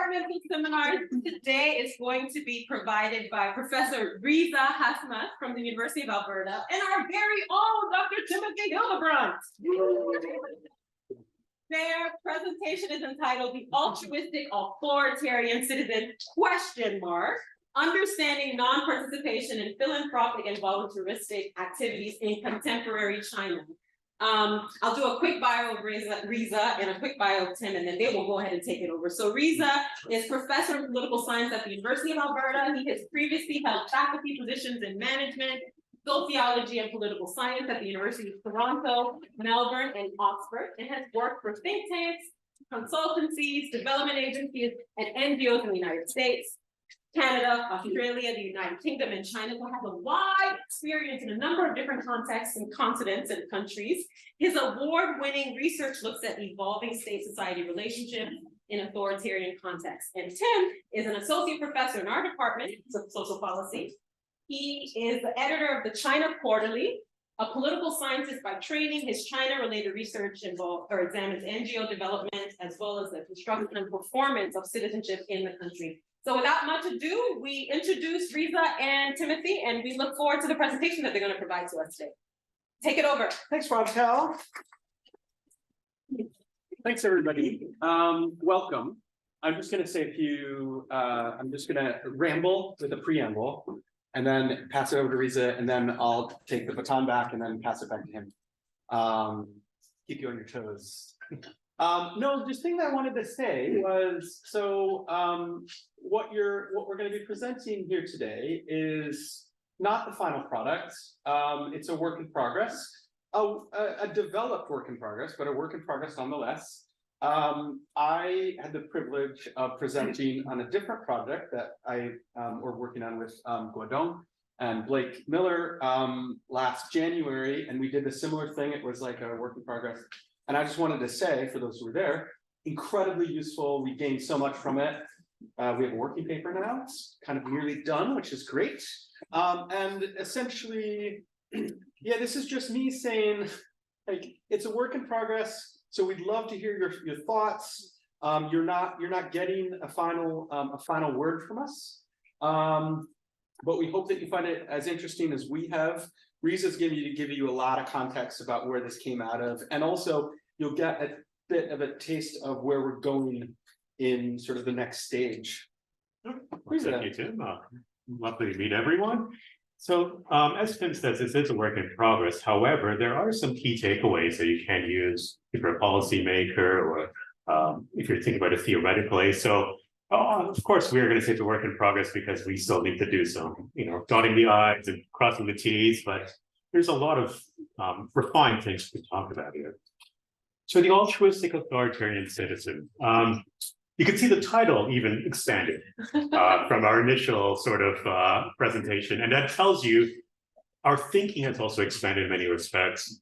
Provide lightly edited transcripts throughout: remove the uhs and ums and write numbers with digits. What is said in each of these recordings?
environmental seminar today is going to be provided by Professor Riza Hasma from the University of Alberta and our very own Dr. Timothy Hildebrandt. Their presentation is entitled The Altruistic Authoritarian Citizen, Understanding Non-Participation in Philanthropic and Voluntaristic Activities in Contemporary China. I'll do a quick bio of Riza and a quick bio of Tim, and then they will go ahead and take it over. So Riza is professor of political science at the University of Alberta. He has previously held faculty positions in management, sociology, and political science at the University of Toronto, Melbourne, and Oxford, and has worked for think tanks, consultancies, development agencies, and NGOs in the United States, Canada, Australia, the United Kingdom, and China, who have a wide experience in a number of different contexts and continents and countries. His award-winning research looks at evolving state-society relationships in authoritarian contexts. And Tim is an associate professor in our department of social policy. He is the editor of the China Quarterly, a political scientist by training. His China-related research examines NGO development, as well as the construction and performance of citizenship in the country. So without much ado, we introduce Riza and Timothy, and we look forward to the presentation that they're going to provide to us today. Take it over. Thanks, Raquel. Thanks, everybody. Welcome. I'm just going to say a few, I'm just going to ramble with a preamble, and then pass it over to Riza, and then I'll take the baton back and then pass it back to him. Keep you on your toes. No, just thing that I wanted to say was, so what we're going to be presenting here today is not the final product. It's a work in progress, a developed work in progress, but a work in progress nonetheless. I had the privilege of presenting on a different project that I were working on with Guodong and Blake Miller last January, and we did a similar thing. It was like a work in progress. And I just wanted to say, for those who were there, incredibly useful. We gained so much from it. We have a working paper now. It's kind of nearly done, which is great. And essentially, yeah, this is just me saying, like, it's a work in progress. So we'd love to hear your thoughts. You're not getting a final word from us. But we hope that you find it as interesting as we have. Riza's going to give you a lot of context about where this came out of, and also you'll get a bit of a taste of where we're going in sort of the next stage. Riza. Thank you, Tim. Lovely to meet everyone. So as Tim says, this is a work in progress. However, there are some key takeaways that you can use if you're a policymaker or if you're thinking about it theoretically. So of course, we are going to say it's a work in progress because we still need to do some, dotting the I's and crossing the T's, but there's a lot of refined things to talk about here. So the altruistic authoritarian citizen, you can see the title even expanded from our initial sort of presentation, and that tells you our thinking has also expanded in many respects.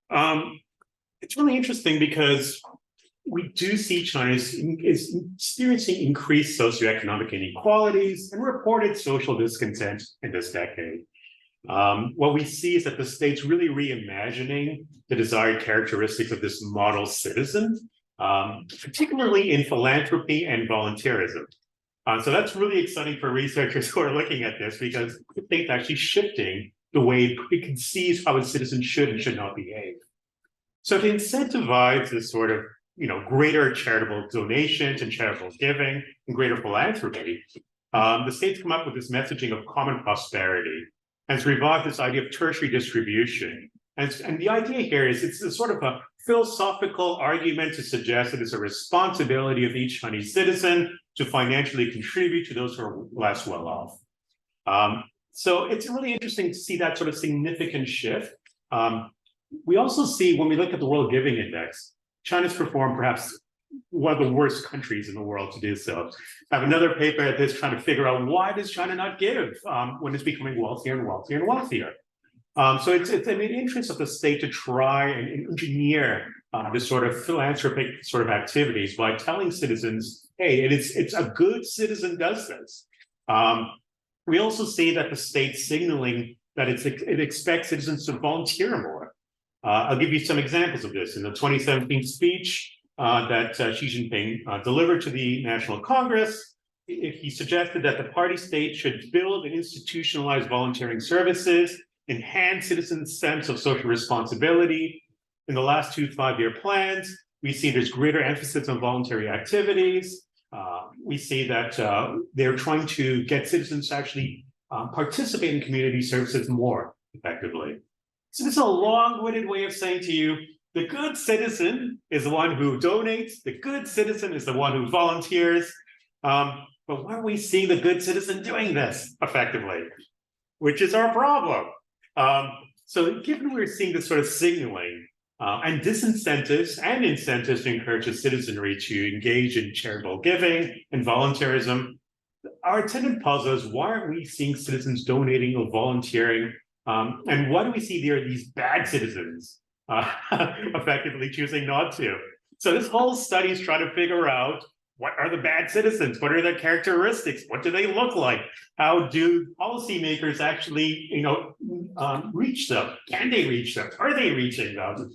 It's really interesting because we do see China is experiencing increased socioeconomic inequalities and reported social discontent in this decade. What we see is that the state's really reimagining the desired characteristics of this model citizen, particularly in philanthropy and volunteerism. So that's really exciting for researchers who are looking at this, because the state's actually shifting the way it conceives how a citizen should and should not behave. So to incentivize this sort of greater charitable donations and charitable giving and greater philanthropy, the state's come up with this messaging of common prosperity and it's revived this idea of tertiary distribution. And the idea here is it's a sort of a philosophical argument to suggest that it's a responsibility of each Chinese citizen to financially contribute to those who are less well off. So it's really interesting to see that sort of significant shift. We also see, when we look at the World Giving Index, China's performed perhaps one of the worst countries in the world to do so. I have another paper at this trying to figure out, why does China not give when it's becoming wealthier and wealthier and wealthier? So it's in the interest of the state to try and engineer this sort of philanthropic sort of activities by telling citizens, hey, it's a good citizen does this. We also see that the state's signaling that it expects citizens to volunteer more. I'll give you some examples of this. In the 2017 speech, that Xi Jinping delivered to the National Congress. He suggested that the party state should build and institutionalize volunteering services, enhance citizens' sense of social responsibility. In the last 2 5-year plans, we see there's greater emphasis on voluntary activities. We see that they're trying to get citizens to actually participate in community services more effectively. So this is a long-winded way of saying to you, the good citizen is the one who donates, the good citizen is the one who volunteers. But why are we seeing the good citizen doing this effectively? Which is our problem. So given we're seeing this sort of signaling and disincentives and incentives to encourage the citizenry to engage in charitable giving and volunteerism, our attendant puzzle is, why aren't we seeing citizens donating or volunteering? And why do we see there are these bad citizens effectively choosing not to? So this whole study is trying to figure out, what are the bad citizens? What are their characteristics? What do they look like? How do policymakers actually, reach them? Can they reach them? Are they reaching them?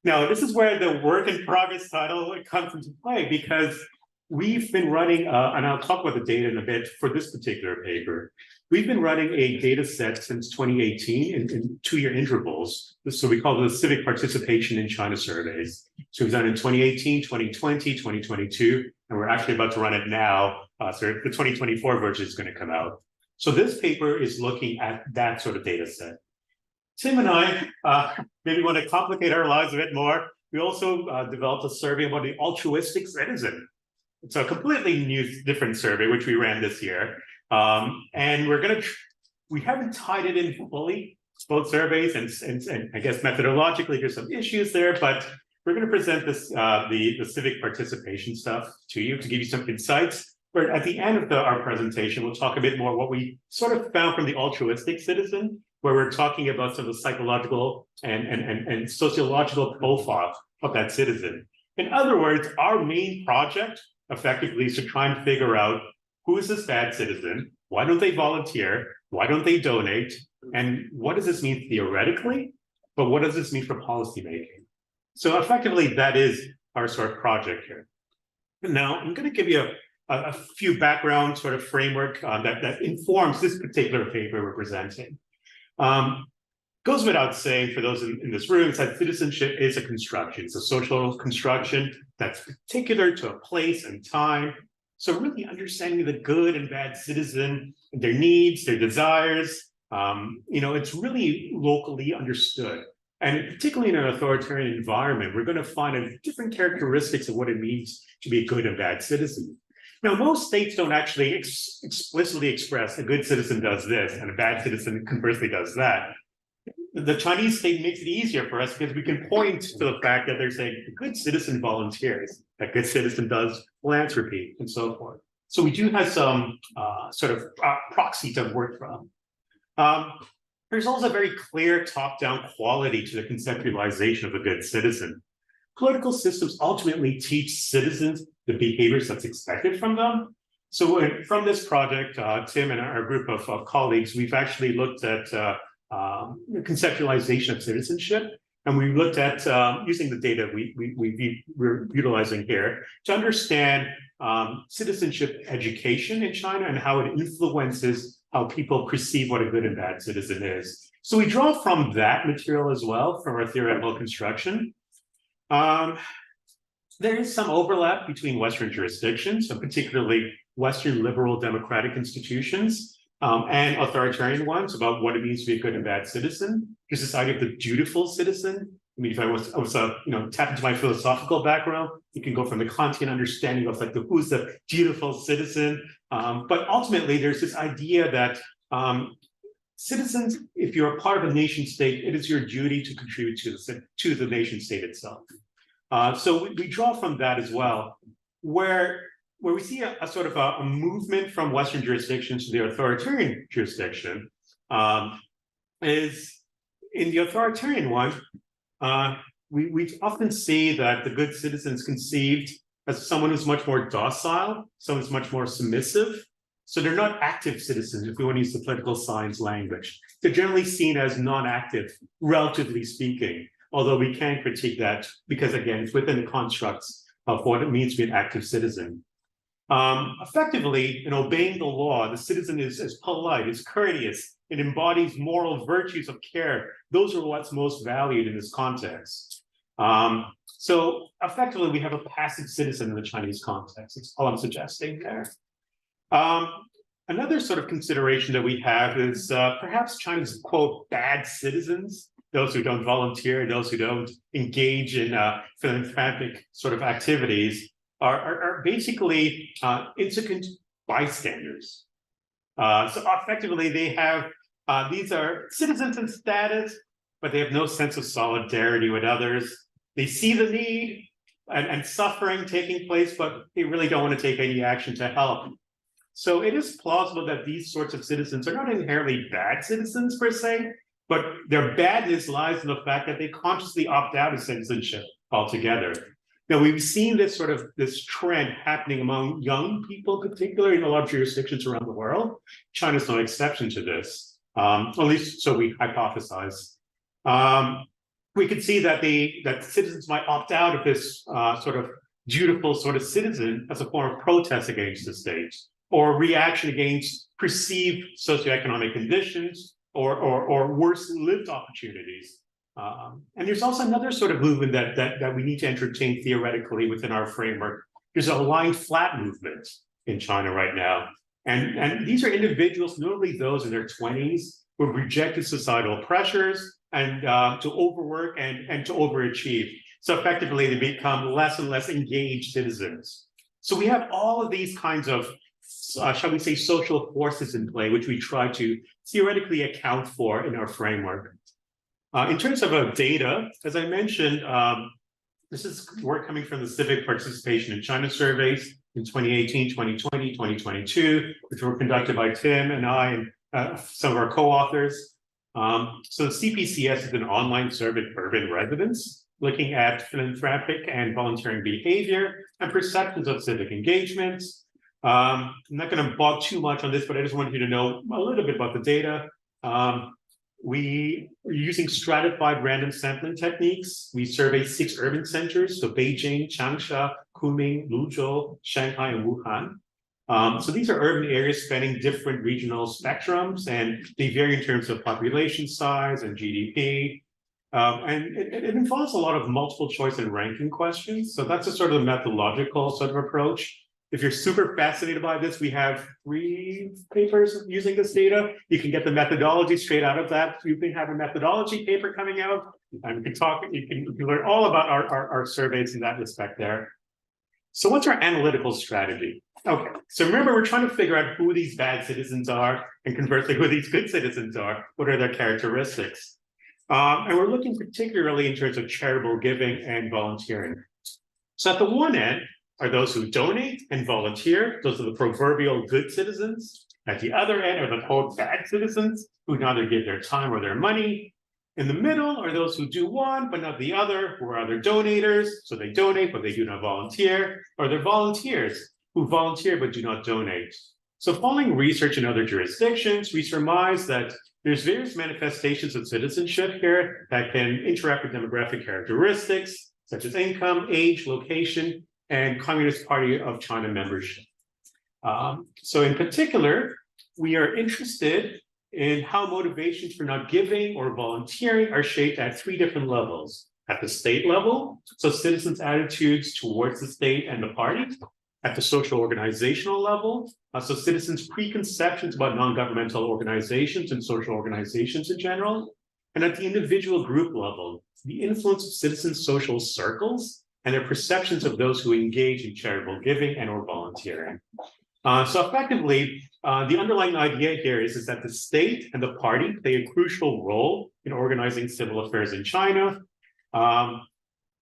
Now, this is where the work in progress title comes into play, because we've been running, and I'll talk about the data in a bit for this particular paper. We've been running a data set since 2018 in 2-year intervals. So we call it the civic participation in China surveys. So we've done in 2018, 2020, 2022, and we're actually about to run it now. So the 2024 version is going to come out. So this paper is looking at that sort of data set. Tim and I maybe want to complicate our lives a bit more. We also developed a survey about the altruistic citizen. It's a completely new, different survey, which we ran this year. And we haven't tied it in fully, both surveys, and I guess methodologically there's some issues there, but we're going to present this, the civic participation stuff to you to give you some insights. But at the end of our presentation, we'll talk a bit more what we sort of found from the altruistic citizen, where we're talking about some of the psychological and sociological profile of that citizen. In other words, our main project effectively is to try and figure out, who is this bad citizen? Why don't they volunteer? Why don't they donate? And what does this mean theoretically? But what does this mean for policymaking? So effectively, that is our sort of project here. Now, I'm going to give you a few background sort of framework that informs this particular paper we're presenting. Goes without saying for those in this room, that citizenship is a construction. It's a social construction that's particular to a place and time. So really understanding the good and bad citizen, their needs, their desires, it's really locally understood. And particularly in an authoritarian environment, we're going to find different characteristics of what it means to be a good and bad citizen. Now, most states don't actually explicitly express a good citizen does this and a bad citizen conversely does that. The Chinese state makes it easier for us because we can point to the fact that they're saying a good citizen volunteers, a good citizen does philanthropy, and so forth. So we do have some sort of proxy to work from. There's also a very clear top-down quality to the conceptualization of a good citizen. Political systems ultimately teach citizens the behaviors that's expected from them. So from this project, Tim and our group of colleagues, we've actually looked at conceptualization of citizenship. And we looked at using the data we're utilizing here to understand citizenship education in China and how it influences how people perceive what a good and bad citizen is. So we draw from that material as well, from our theoretical construction. There is some overlap between Western jurisdictions, and particularly Western liberal democratic institutions, and authoritarian ones about what it means to be a good and bad citizen. There's this idea of the dutiful citizen. I mean, if I was tap into my philosophical background, you can go from the Kantian understanding of like who's the dutiful citizen. But ultimately, there's this idea that citizens, if you're a part of a nation state, it is your duty to contribute to the nation state itself. So we draw from that as well, where we see a sort of a movement from Western jurisdictions to the authoritarian jurisdiction is in the authoritarian one. We often see that the good citizen is conceived as someone who's much more docile, someone who's much more submissive. So they're not active citizens, if we want to use the political science language. They're generally seen as non-active, relatively speaking. although we can critique that because, again, it's within the constructs of what it means to be an active citizen. Effectively, in obeying the law, the citizen is polite, is courteous, it embodies moral virtues of care. Those are what's most valued in this context. So effectively, we have a passive citizen in the Chinese context. That's all I'm suggesting there. Another sort of consideration that we have is perhaps China's, quote, bad citizens, those who don't volunteer, those who don't engage in philanthropic sort of activities, are basically insecure bystanders. So effectively, they have, these are citizens in status, but they have no sense of solidarity with others. They see the need and suffering taking place, but they really don't want to take any action to help. So it is plausible that these sorts of citizens are not inherently bad citizens per se, but their badness lies in the fact that they consciously opt out of citizenship altogether. Now, we've seen this trend happening among young people, particularly in a lot of jurisdictions around the world. China's no exception to this, at least so we hypothesize. We could see that that citizens might opt out of this sort of dutiful sort of citizen as a form of protest against the state or reaction against perceived socioeconomic conditions or worse lived opportunities. And there's also another sort of movement that we need to entertain theoretically within our framework. There's a lying flat movement in China right now. And these are individuals, notably those in their 20s, who have rejected societal pressures and to overwork and to overachieve. So effectively, they become less and less engaged citizens. So we have all of these kinds of, shall we say, social forces in play, which we try to theoretically account for in our framework. In terms of data, as I mentioned, this is work coming from the Civic Participation in China surveys in 2018, 2020, 2022, which were conducted by Tim and I and some of our co-authors. So the CPCS is an online survey for urban residents, looking at philanthropic and volunteering behavior and perceptions of civic engagement. I'm not going to bog too much on this, but I just wanted you to know a little bit about the data. We are using stratified random sampling techniques. We surveyed 6 urban centers, so Beijing, Changsha, Kunming, Luzhou, Shanghai, and Wuhan. So these are urban areas spanning different regional spectrums, and they vary in terms of population size and GDP. And it involves a lot of multiple choice and ranking questions. So that's a sort of methodological sort of approach. If you're super fascinated by this, we have 3 papers using this data. You can get the methodology straight out of that. You can have a methodology paper coming out, and we can talk. You can learn all about our surveys in that respect there. So what's our analytical strategy? Okay, so remember, we're trying to figure out who these bad citizens are, and conversely, who these good citizens are. What are their characteristics? And we're looking particularly in terms of charitable giving and volunteering. So at the one end are those who donate and volunteer. Those are the proverbial good citizens. At the other end are the quote bad citizens who neither give their time or their money. In the middle are those who do one but not the other, who are either donators, so they donate but they do not volunteer, or they're volunteers who volunteer but do not donate. So following research in other jurisdictions, we surmise that there's various manifestations of citizenship here that can interact with demographic characteristics, such as income, age, location, and Communist Party of China membership. So in particular, we are interested in how motivations for not giving or volunteering are shaped at 3 different levels. At the state level, so citizens' attitudes towards the state and the party. At the social organizational level, so citizens' preconceptions about non-governmental organizations and social organizations in general. And at the individual group level, the influence of citizens' social circles and their perceptions of those who engage in charitable giving and or volunteering. So effectively, the underlying idea here is that the state and the party play a crucial role in organizing civil affairs in China.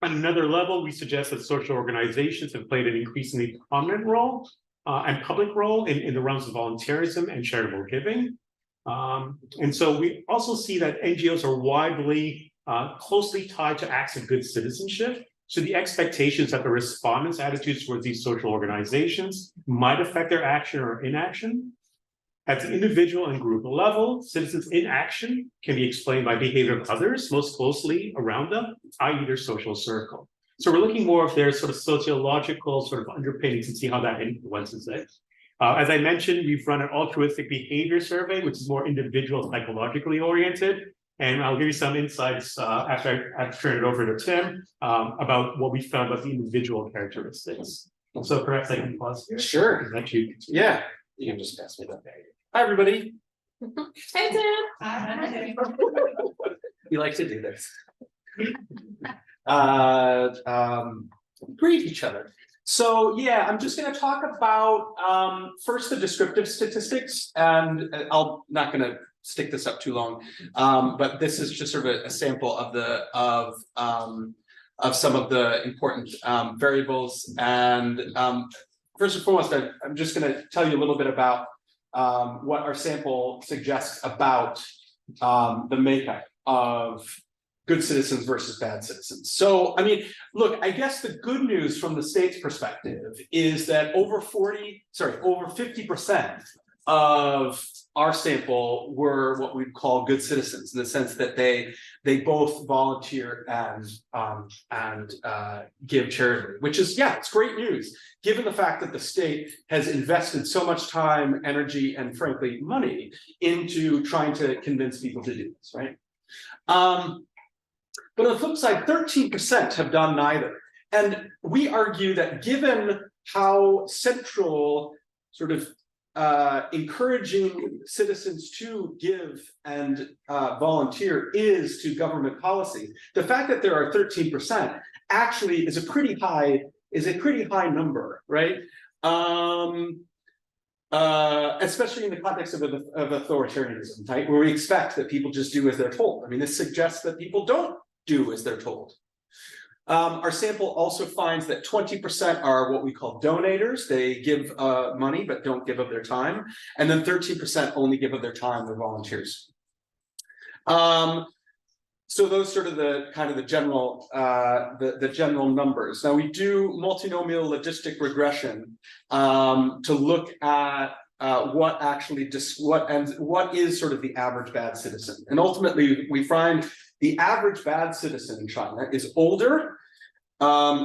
On another level, we suggest that social organizations have played an increasingly prominent role and public role in the realms of volunteerism and charitable giving. And so we also see that NGOs are widely closely tied to acts of good citizenship. So the expectations that the respondents' attitudes towards these social organizations might affect their action or inaction. At the individual and group level, citizens' inaction can be explained by behavior of others most closely around them, i.e. their social circle. So we're looking more of their sort of sociological sort of underpinnings and see how that influences it. As I mentioned, we've run an altruistic behavior survey, which is more individual psychologically oriented. And I'll give you some insights after I turn it over to Tim about what we found about the individual characteristics. So perhaps I can pause here. Sure. Actually, Yeah, you can just pass me that. Hi, everybody. Hey, Tim. We like to do this. Greet each other. So yeah, I'm just going to talk about first the descriptive statistics, and I'm not going to stick this up too long, but this is just sort of a sample of the of some of the important variables. And first and foremost, I'm just going to tell you a little bit about what our sample suggests about the makeup of good citizens versus bad citizens. So, I mean, look, I guess the good news from the state's perspective is that over 50% of our sample were what we'd call good citizens, in the sense that they both volunteer and give charitably, which is, yeah, it's great news, given the fact that the state has invested so much time, energy, and frankly, money into trying to convince people to do this, right? But on the flip side, 13% have done neither. And we argue that given how central sort of encouraging citizens to give and volunteer is to government policy, the fact that there are 13% actually is a pretty high number, right? Especially in the context of authoritarianism, right? Where we expect that people just do as they're told. I mean, this suggests that people don't do as they're told. Our sample also finds that 20% are what we call donators. They give money, but don't give of their time. And then 13% only give of their time, they're volunteers. So those sort of the kind of the general numbers. Now we do multinomial logistic regression to look at what is sort of the average bad citizen. And ultimately we find the average bad citizen in China is older,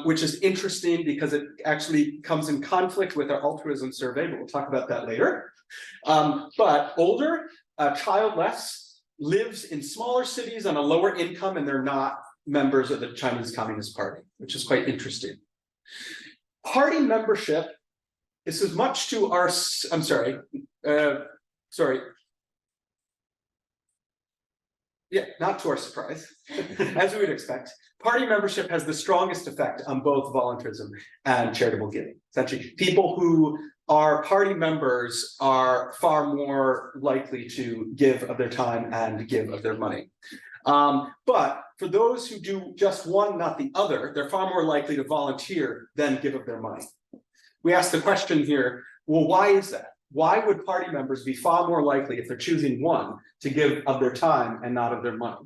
which is interesting because it actually comes in conflict with our altruism survey, but we'll talk about that later. But older, childless, lives in smaller cities on a lower income, and they're not members of the Chinese Communist Party, which is quite interesting. Party membership is as much to our, yeah, not to our surprise, as we would expect. Party membership has the strongest effect on both volunteerism and charitable giving. Essentially, people who are party members are far more likely to give of their time and give of their money. But for those who do just one, not the other, they're far more likely to volunteer than give of their money. We ask the question here, well, why is that? Why would party members be far more likely, if they're choosing one, to give of their time and not of their money?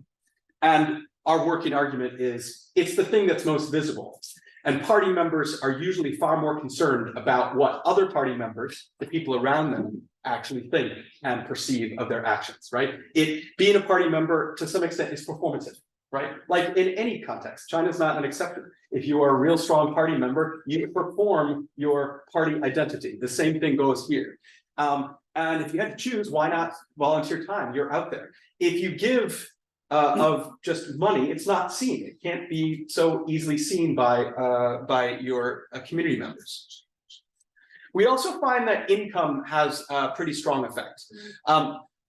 And our working argument is, it's the thing that's most visible. And party members are usually far more concerned about what other party members, the people around them, actually think and perceive of their actions, right? Being a party member, to some extent, is performative, right? Like in any context, China's not an exception. If you are a real strong party member, you perform your party identity. The same thing goes here. And if you had to choose, why not volunteer time? You're out there. If you give of just money, it's not seen. It can't be so easily seen by your community members. We also find that income has a pretty strong effect.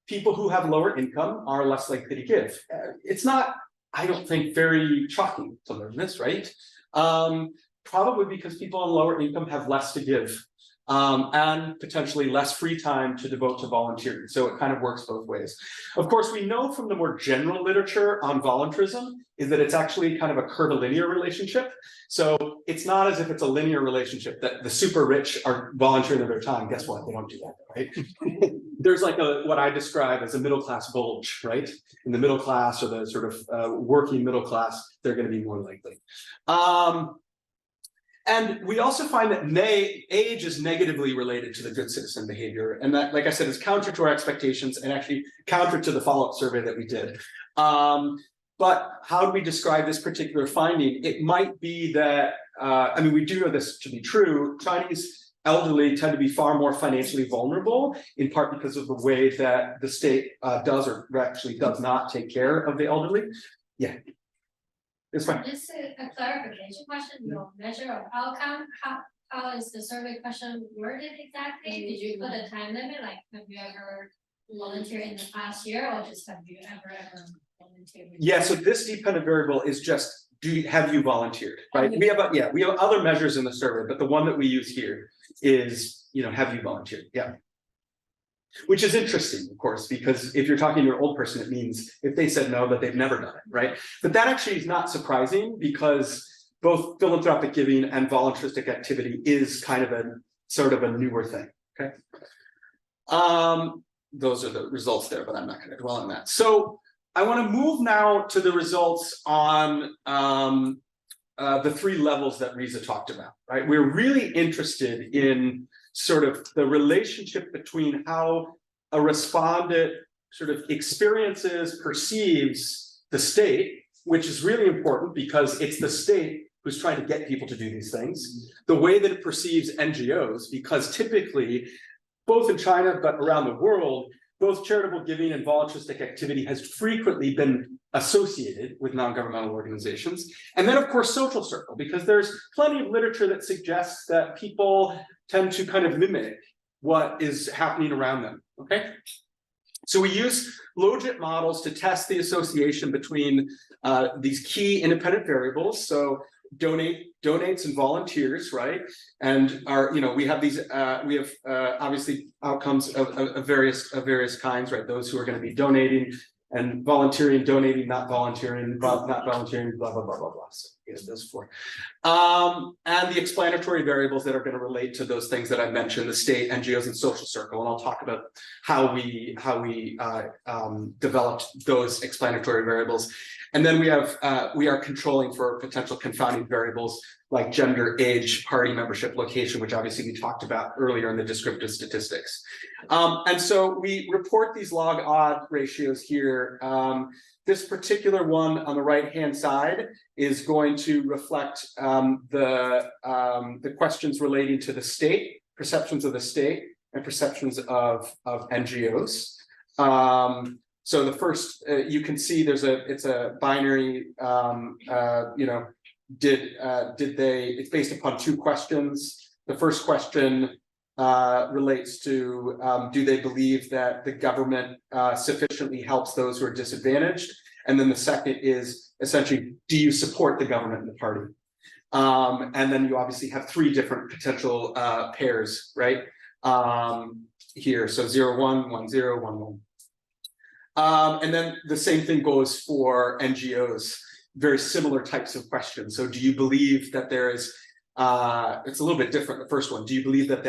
People who have lower income are less likely to give. It's not, I don't think, very shocking to learn this, right? Probably because people on lower income have less to give. And potentially less free time to devote to volunteering. So it kind of works both ways. Of course, we know from the more general literature on volunteerism is that it's actually kind of a curvilinear relationship. So it's not as if it's a linear relationship that the super rich are volunteering their time. Guess what? They don't do that, right? There's like what I describe as a middle class bulge, right? In the middle class or the sort of working middle class, they're going to be more likely. And we also find that age is negatively related to the good citizen behavior. And that, like I said, is counter to our expectations and actually counter to the follow-up survey that we did. But how do we describe this particular finding? It might be that, I mean, we do know this to be true. Chinese elderly tend to be far more financially vulnerable, in part because of the way that the state does or actually does not take care of the elderly. Yeah. It's fine. Just a clarification question, your measure of outcome, how is the survey question worded exactly? Did you put a time limit, like have you ever volunteered in the past year, or just have you ever volunteered? Yeah, so this dependent variable is just, have you volunteered, right? We have, we have other measures in the survey, but the one that we use here is, have you volunteered? Yeah. Which is interesting, of course, because if you're talking to an old person, it means if they said no, that they've never done it, right? But that actually is not surprising because both philanthropic giving and voluntaristic activity is kind of a sort of a newer thing, okay? Those are the results there, but I'm not going to dwell on that. So I want to move now to the results on the three levels that Riza talked about, right? We're really interested in sort of the relationship between how a respondent sort of experiences, perceives the state, which is really important because it's the state who's trying to get people to do these things, the way that it perceives NGOs, because typically, both in China, but around the world, both charitable giving and voluntaristic activity has frequently been associated with non-governmental organizations. And then, of course, social circle, because there's plenty of literature that suggests that people tend to kind of mimic what is happening around them, okay? So we use logit models to test the association between these key independent variables. So donates and volunteers, right? And we have these, obviously outcomes of various kinds, right? Those who are going to be donating and volunteering, donating, not volunteering, blah, blah, blah. So here's those four. And the explanatory variables that are going to relate to those things that I mentioned, the state, NGOs, and social circle. And I'll talk about how we developed those explanatory variables. And then we are controlling for potential confounding variables like gender, age, party membership, location, which obviously we talked about earlier in the descriptive statistics. And so we report these log odd ratios here. This particular one on the right-hand side is going to reflect the questions relating to the state, perceptions of the state, and perceptions of NGOs. So the first, you can see it's a binary, it's based upon two questions. The first question relates to, do they believe that the government sufficiently helps those who are disadvantaged? And then the second is essentially, do you support the government and the party? And then you obviously have three different potential pairs, right? Here, so 0, 1, 1, 0, 1, 1. And then the same thing goes for NGOs, very similar types of questions. So do you believe that there is, it's a little bit different, the first one. Do you believe that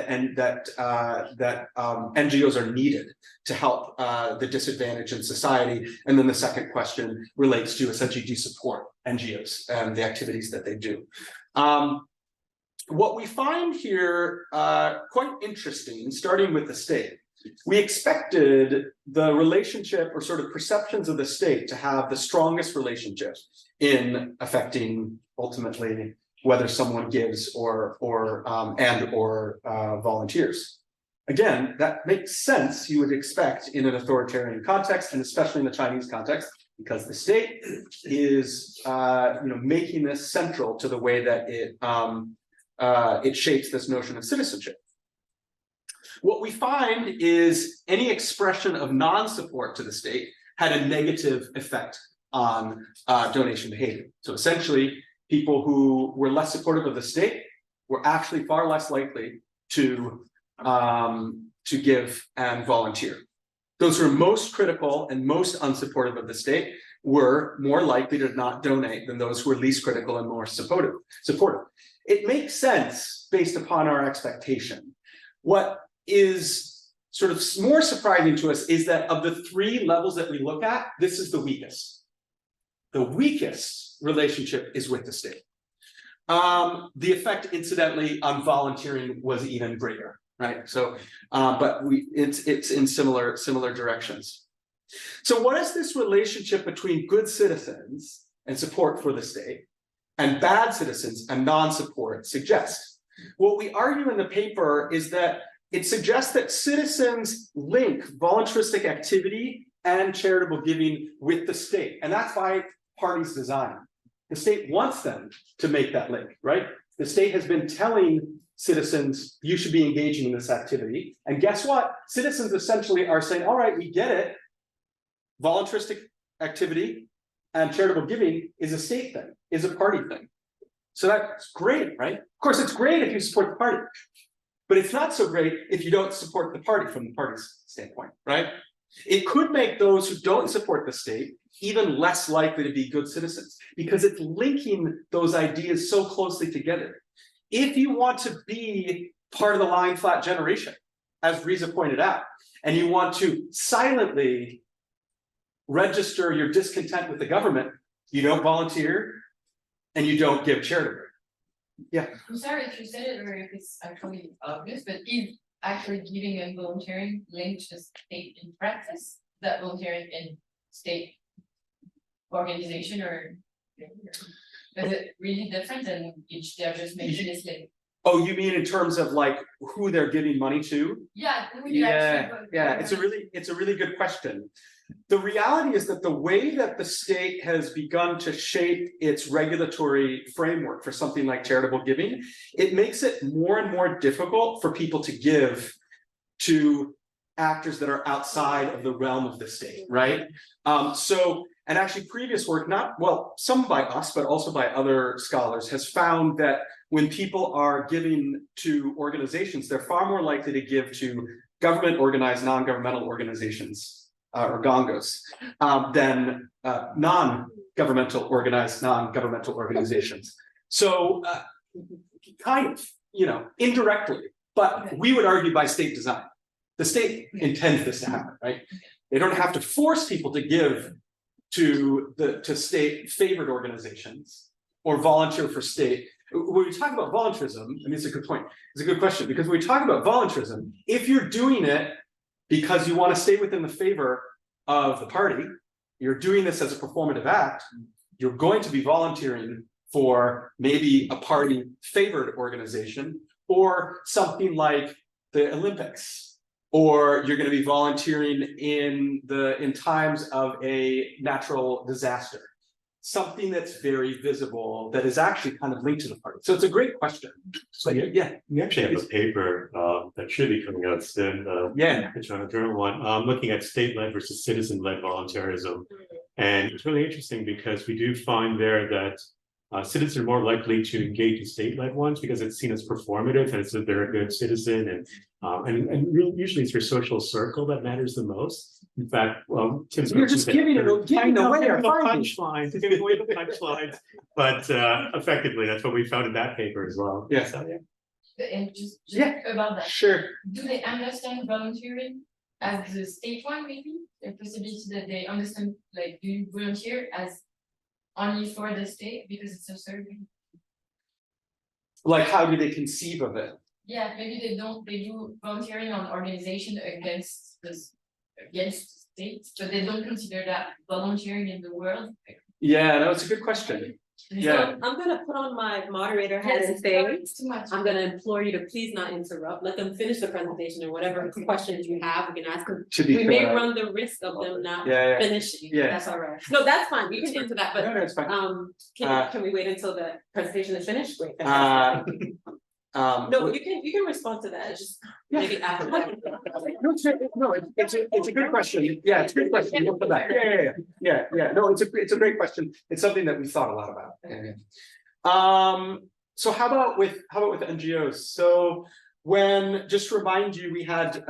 NGOs are needed to help the disadvantaged in society? And then the second question relates to essentially, do you support NGOs and the activities that they do? What we find here quite interesting, starting with the state, we expected the relationship or sort of perceptions of the state to have the strongest relationship in affecting ultimately whether someone gives or volunteers. Again, that makes sense. You would expect in an authoritarian context, and especially in the Chinese context, because the state is making this central to the way that it shapes this notion of citizenship. What we find is any expression of non-support to the state had a negative effect on donation behavior. So essentially, people who were less supportive of the state were actually far less likely to give and volunteer. Those who are most critical and most unsupportive of the state were more likely to not donate than those who were least critical and more supportive. It makes sense based upon our expectation. What is sort of more surprising to us is that of the three levels that we look at, this is the weakest. The weakest relationship is with the state. The effect incidentally on volunteering was even greater, right? So, but it's in similar directions. So what is this relationship between good citizens and support for the state and bad citizens and non-support suggest? What we argue in the paper is that it suggests that citizens link voluntaristic activity and charitable giving with the state, and that's by parties' design. The state wants them to make that link, right? The state has been telling citizens, you should be engaging in this activity. And guess what? Citizens essentially are saying, all right, we get it. Voluntaristic activity and charitable giving is a state thing, is a party thing. So that's great, right? Of course, it's great if you support the party, but it's not so great if you don't support the party from the party's standpoint, right? It could make those who don't support the state even less likely to be good citizens because it's linking those ideas so closely together. If you want to be part of the lying flat generation, as Riza pointed out, and you want to silently register your discontent with the government, you don't volunteer and you don't give charitably. Yeah. I'm sorry if you said it or if it's actually obvious, but if actually giving and volunteering linked to state in practice, that volunteering in state organization or is it really different than each they're just making this link? Oh, you mean in terms of like who they're giving money to? Yeah, who you actually It's a really good question. The reality is that the way that the state has begun to shape its regulatory framework for something like charitable giving, it makes it more and more difficult for people to give to actors that are outside of the realm of the state, right? And actually previous work, some by us, but also by other scholars, has found that when people are giving to organizations, they're far more likely to give to government organized non-governmental organizations, or GONGOs, than non-governmental organized non-governmental organizations. So kind of, indirectly, but we would argue by state design. The state intends this to happen, right? They don't have to force people to give to state favored organizations or volunteer for state. When we talk about voluntarism, I mean, it's a good point. It's a good question because when we talk about voluntarism, if you're doing it because you want to stay within the favor of the party, you're doing this as a performative act, you're going to be volunteering for maybe a party favored organization or something like the Olympics, or you're going to be volunteering in times of a natural disaster, something that's very visible that is actually kind of linked to the party. So it's a great question. So yeah, We actually have a paper that should be coming out soon. It's on a journal one, looking at state-led versus citizen-led volunteerism. And it's really interesting because we do find there that citizens are more likely to engage in state-led ones because it's seen as performative and it's that they're a good citizen, and usually it's your social circle that matters the most. In fact, Tim's you're just giving away the punchlines, but effectively that's what we found in that paper as well. Yeah. So, and just about that. Sure. Do they understand volunteering as the state one, maybe? The possibility that they understand, like, do you volunteer as only for the state because it's a service? Like, how do they conceive of it? Yeah, maybe they do volunteering on organization against states, but they don't consider that volunteering in the world. Yeah, no, it's a good question. Yeah. So I'm gonna put on my moderator hat and say, It's too much. I'm gonna implore you to please not interrupt, let them finish the presentation and whatever questions you have, we can ask them. To be We may fair. run the risk of them not Yeah. finishing, Yeah. that's all right. No, that's fine, we can get into that, No, but no, it's fine. can we wait until the presentation is finished? Great. Uh, fantastic. No, you can respond to that, it's just maybe after that. It's a good question. Yeah, it's a good question. We'll put that. Yeah. No, it's a great question. It's something that we thought a lot about. Yeah. So how about with NGOs? So just to remind you, we had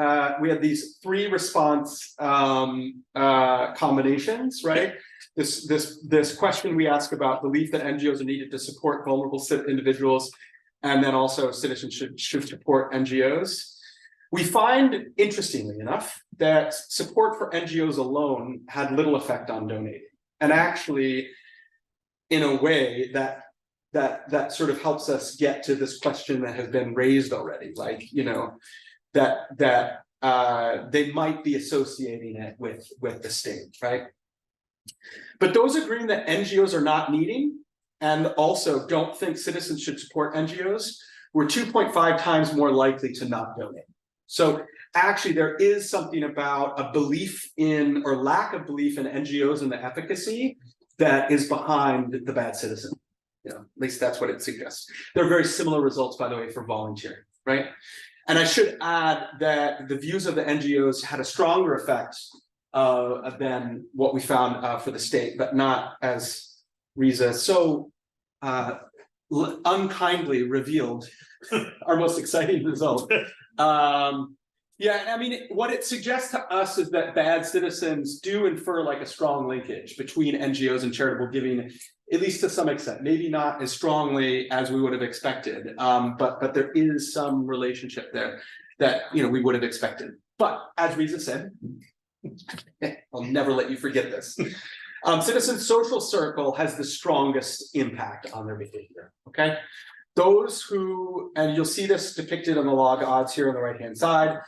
these 3 response combinations, right? This question we ask about belief that NGOs are needed to support vulnerable individuals, and then also citizens should support NGOs. We find, interestingly enough, that support for NGOs alone had little effect on donating. And actually, in a way, that that sort of helps us get to this question that has been raised already, like, that they might be associating it with the state, right? But those agreeing that NGOs are not needing and also don't think citizens should support NGOs were 2.5 times more likely to not donate. So actually there is something about a belief in or lack of belief in NGOs and the efficacy that is behind the bad citizen. At least that's what it suggests. There are very similar results, by the way, for volunteering, right? And I should add that the views of the NGOs had a stronger effect than what we found for the state, but not as Riza so unkindly revealed our most exciting result. Yeah, I mean, what it suggests to us is that bad citizens do infer like a strong linkage between NGOs and charitable giving, at least to some extent, maybe not as strongly as we would have expected, but there is some relationship there that we would have expected. But as Riza said, I'll never let you forget this. Citizen social circle has the strongest impact on their behavior. Okay, those who, and you'll see this depicted on the log odds here on the right hand side.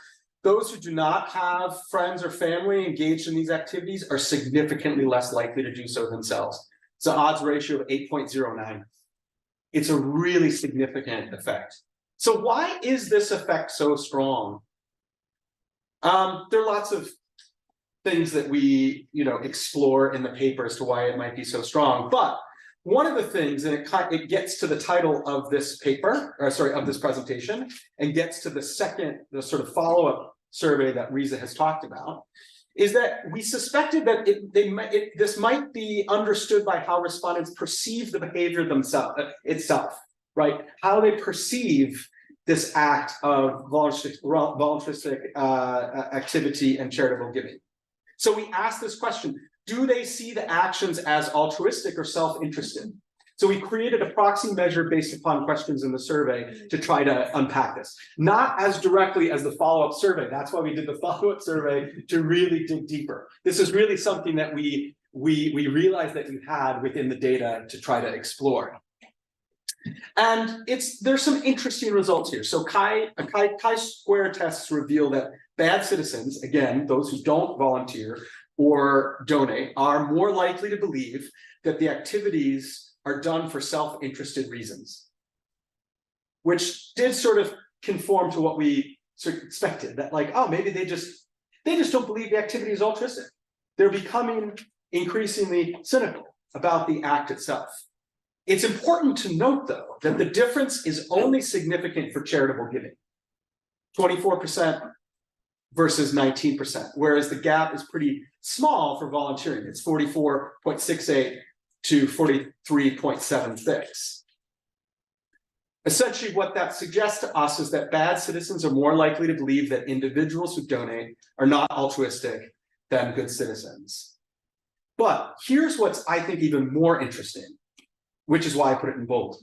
Those who do not have friends or family engaged in these activities are significantly less likely to do so themselves. It's an odds ratio of 8.09. It's a really significant effect. So why is this effect so strong? There are lots of things that we explore in the paper as to why it might be so strong. But one of the things, and it gets to the title of this paper, or sorry, of this presentation, and gets to the sort of follow-up survey that Riza has talked about, is that we suspected that this might be understood by how respondents perceive the behavior itself, right? How they perceive this act of voluntaristic activity and charitable giving. So we asked this question, do they see the actions as altruistic or self-interested? So we created a proxy measure based upon questions in the survey to try to unpack this. Not as directly as the follow-up survey. That's why we did the follow-up survey, to really dig deeper. This is really something that we realized that we had within the data to try to explore. And there's some interesting results here. So chi-square tests reveal that bad citizens, again, those who don't volunteer or donate, are more likely to believe that the activities are done for self-interested reasons, which did sort of conform to what we sort of expected, that like, oh, maybe they just don't believe the activity is altruistic. They're becoming increasingly cynical about the act itself. It's important to note, though, that the difference is only significant for charitable giving, 24% versus 19%, whereas the gap is pretty small for volunteering. It's 44.68 to 43.76. Essentially, what that suggests to us is that bad citizens are more likely to believe that individuals who donate are not altruistic than good citizens. But here's what's, I think, even more interesting, which is why I put it in bold.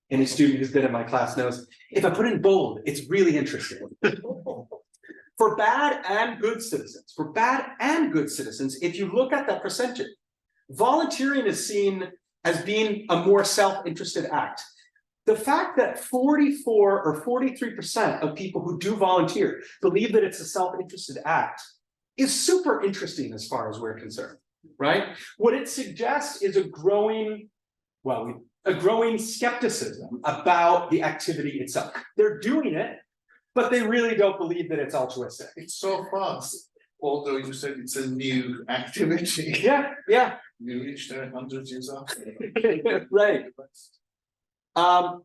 Any student who's been in my class knows, if I put it in bold, it's really interesting. For bad and good citizens, if you look at that percentage, volunteering is seen as being a more self-interested act. The fact that 44 or 43% of people who do volunteer believe that it's a self-interested act is super interesting as far as we're concerned, right? What it suggests is a growing skepticism about the activity itself. They're doing it, but they really don't believe that it's altruistic. It's so fast, although you said it's a new activity. Yeah. You reached there 100 years after. Right. I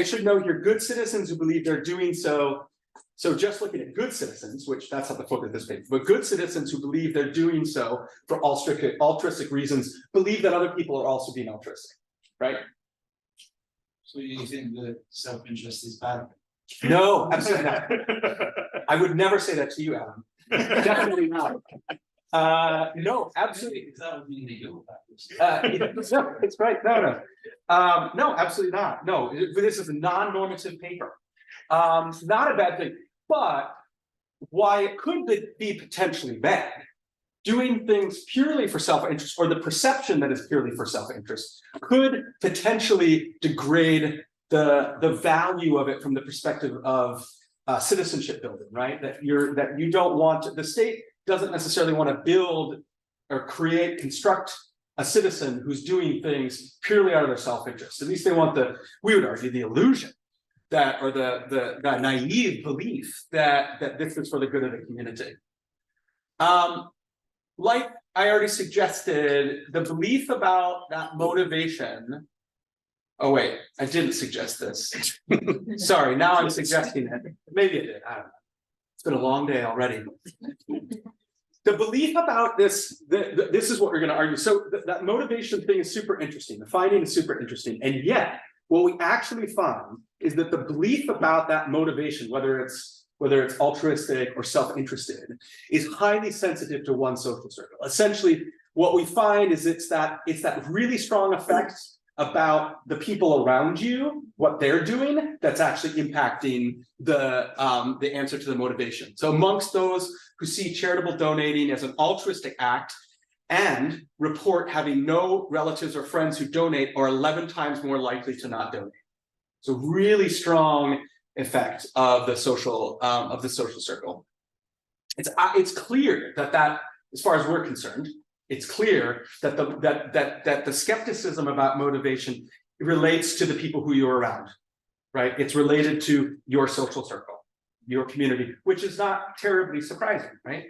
should note here, good citizens who believe they're doing so. So just looking at good citizens, which that's not the focus of this page, but good citizens who believe they're doing so for altruistic reasons, believe that other people are also being altruistic, right? So you think that self-interest is bad? No, absolutely not. I would never say that to you, Adam. Definitely not. No, absolutely. That would be legal practice. No, it's right. No, absolutely not. No, this is a non-normative paper. Not a bad thing, but why it could be potentially bad doing things purely for self-interest, or the perception that is purely for self-interest, could potentially degrade the value of it from the perspective of citizenship building, right? That you don't want, the state doesn't necessarily want to build or construct a citizen who's doing things purely out of their self-interest. At least they want we would argue, the illusion that, or the naive belief that this is for the good of the community. Like I already suggested, the belief about that motivation. Oh wait, I didn't suggest this. Sorry, now I'm suggesting it. Maybe I did, I don't know. It's been a long day already. The belief about this, this is what we're going to argue. So that motivation thing is super interesting. The finding is super interesting. And yet, what we actually find is that the belief about that motivation, whether it's altruistic or self-interested, is highly sensitive to one social circle. Essentially, what we find is it's that really strong effect about the people around you, what they're doing, that's actually impacting the answer to the motivation. So amongst those who see charitable donating as an altruistic act and report having no relatives or friends who donate are 11 times more likely to not donate. So really strong effect of the social circle. It's clear that as far as we're concerned, it's clear that the skepticism about motivation relates to the people who you're around, right? It's related to your social circle, your community, which is not terribly surprising, right?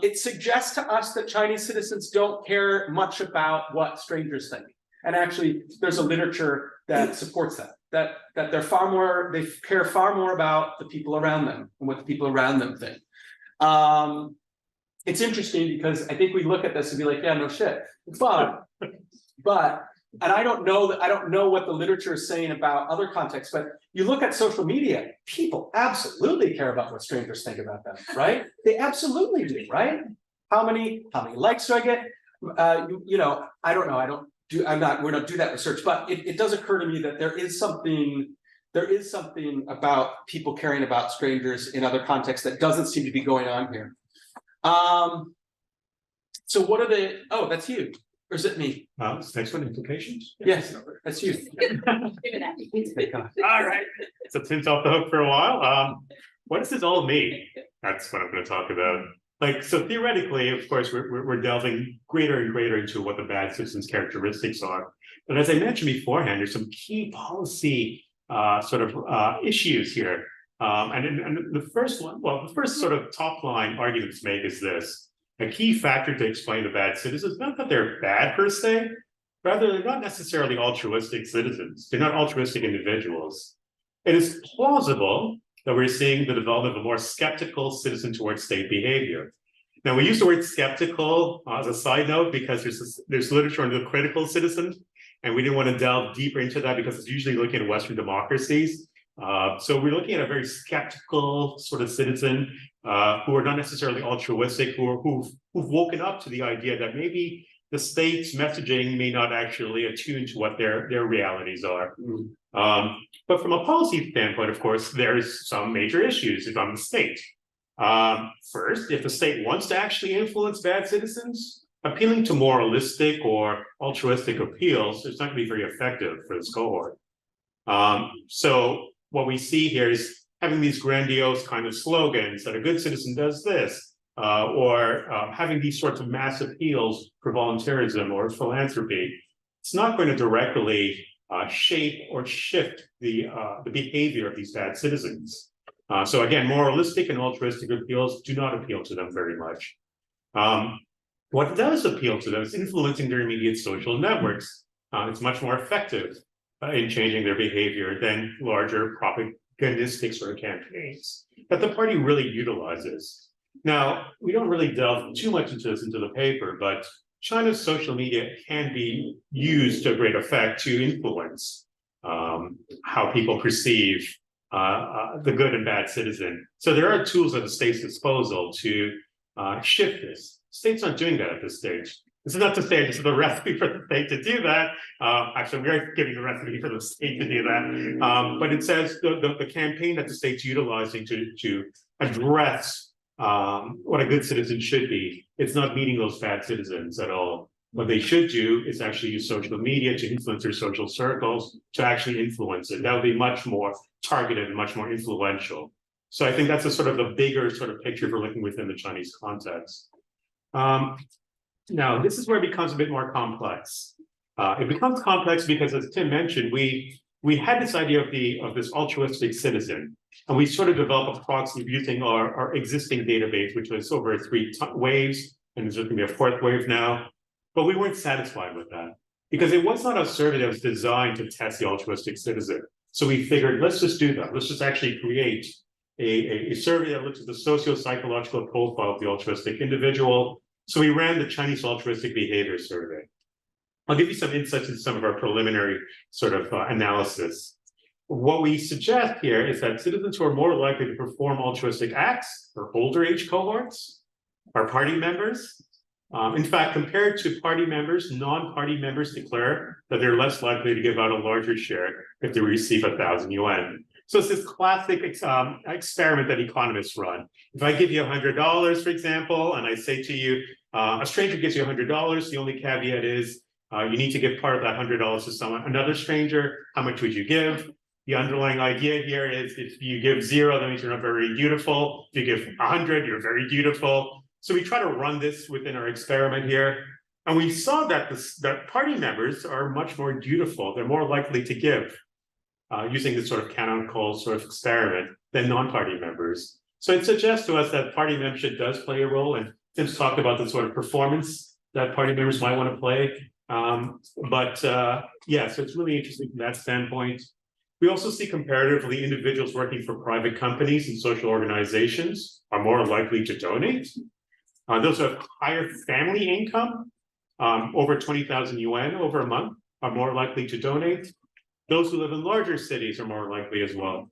It suggests to us that Chinese citizens don't care much about what strangers think. And actually, there's a literature that supports that they care far more about the people around them and what the people around them think. It's interesting because I think we look at this and be like, yeah, no shit. But, and I don't know what the literature is saying about other contexts, but you look at social media, people absolutely care about what strangers think about them, right? They absolutely do, right? How many likes do I get? I don't know. We don't do that research, but it does occur to me that there is something about people caring about strangers in other contexts that doesn't seem to be going on here. So what are they? Oh, that's you. Or is it me? This next one, implications? Yes, that's you. All right. So Tim's off the hook for a while. What does this all mean? That's what I'm going to talk about. So theoretically, of course, we're delving greater and greater into what the bad citizens' characteristics are. But as I mentioned beforehand, there's some key policy issues here. And the first one, the first sort of top line argument to make is this. A key factor to explain the bad citizens, not that they're bad per se, rather they're not necessarily altruistic citizens. They're not altruistic individuals. It is plausible that we're seeing the development of a more skeptical citizen towards state behavior. Now, we use the word skeptical as a side note because there's literature on the critical citizen, and we didn't want to delve deeper into that because it's usually looking at Western democracies. So we're looking at a very skeptical sort of citizen who are not necessarily altruistic, who've woken up to the idea that maybe the state's messaging may not actually attune to what their realities are. But from a policy standpoint, of course, there's some major issues if I'm the state. First, if the state wants to actually influence bad citizens, appealing to moralistic or altruistic appeals is not going to be very effective for this cohort. So what we see here is having these grandiose kind of slogans that a good citizen does this, or having these sorts of mass appeals for volunteerism or philanthropy. It's not going to directly shape or shift the behavior of these bad citizens. So again, moralistic and altruistic appeals do not appeal to them very much. What does appeal to them is influencing their immediate social networks. It's much more effective in changing their behavior than larger propagandistic sort of campaigns that the party really utilizes. Now, we don't really delve too much into this into the paper, but China's social media can be used to a great effect to influence how people perceive the good and bad citizen. So there are tools at the state's disposal to shift this. State's not doing that at this stage. This is not to say this is the recipe for the state to do that. Actually, we are giving the recipe for the state to do that. But it says the campaign that the state's utilizing to address what a good citizen should be. It's not meeting those bad citizens at all. What they should do is actually use social media to influence their social circles to actually influence it. That would be much more targeted and much more influential. So I think that's a sort of the bigger sort of picture for looking within the Chinese context. Now, this is where it becomes a bit more complex. It becomes complex because, as Tim mentioned, we had this idea of this altruistic citizen, and we sort of developed a proxy using our existing database, which was over 3 waves, and there's going to be a 4th wave now. But we weren't satisfied with that because it was not a survey that was designed to test the altruistic citizen. So we figured, let's just do that. Let's just actually create a survey that looks at the socio-psychological profile of the altruistic individual. So we ran the Chinese altruistic behavior survey. I'll give you some insights into some of our preliminary sort of analysis. What we suggest here is that citizens who are more likely to perform altruistic acts are older age cohorts, are party members. In fact, compared to party members, non-party members declare that they're less likely to give out a larger share if they receive 1,000 yuan. So it's this classic experiment that economists run. If I give you $100, for example, and I say to you, a stranger gives you $100, the only caveat is you need to give part of that $100 to someone, another stranger. How much would you give? The underlying idea here is if you give 0, that means you're not very beautiful. If you give 100, you're very beautiful. So we try to run this within our experiment here. And we saw that that party members are much more dutiful. They're more likely to give using this sort of canon call sort of experiment than non-party members. So it suggests to us that party membership does play a role. And Tim's talked about the sort of performance that party members might want to play. Yeah, so it's really interesting from that standpoint. We also see comparatively individuals working for private companies and social organizations are more likely to donate. Those who have higher family income, over 20,000 yuan over a month, are more likely to donate. Those who live in larger cities are more likely as well.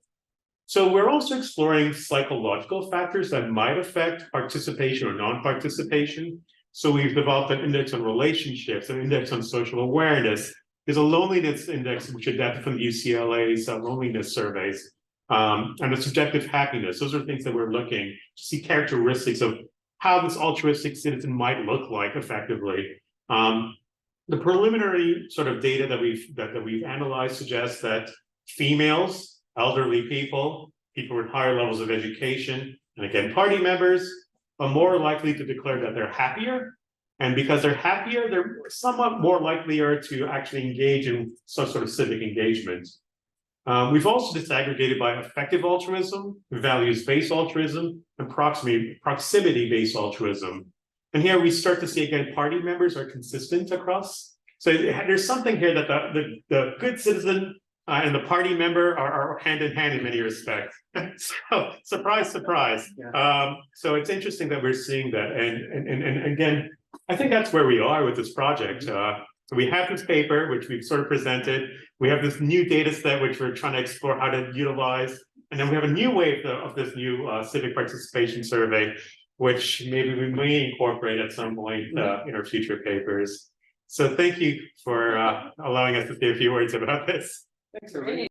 So we're also exploring psychological factors that might affect participation or non-participation. So we've developed an index on relationships, an index on social awareness. There's a loneliness index, which adapted from UCLA's loneliness surveys, and a subjective happiness. Those are things that we're looking to see characteristics of how this altruistic citizen might look like effectively. The preliminary sort of data that we've analyzed suggests that females, elderly people, people with higher levels of education, and again, party members are more likely to declare that they're happier. And because they're happier, they're somewhat more likelier to actually engage in some sort of civic engagement. We've also disaggregated by effective altruism, values-based altruism, and proximity-based altruism. And here we start to see, again, party members are consistent across. So there's something here that the good citizen and the party member are hand in hand in many respects. So surprise, surprise. Yeah. So it's interesting that we're seeing that. And again, I think that's where we are with this project. So we have this paper, which we've sort of presented. We have this new data set, which we're trying to explore how to utilize. And then we have a new wave of this new civic participation survey, which maybe we may incorporate at some point in our future papers. So thank you for allowing us to say a few words about this. Thanks, everybody.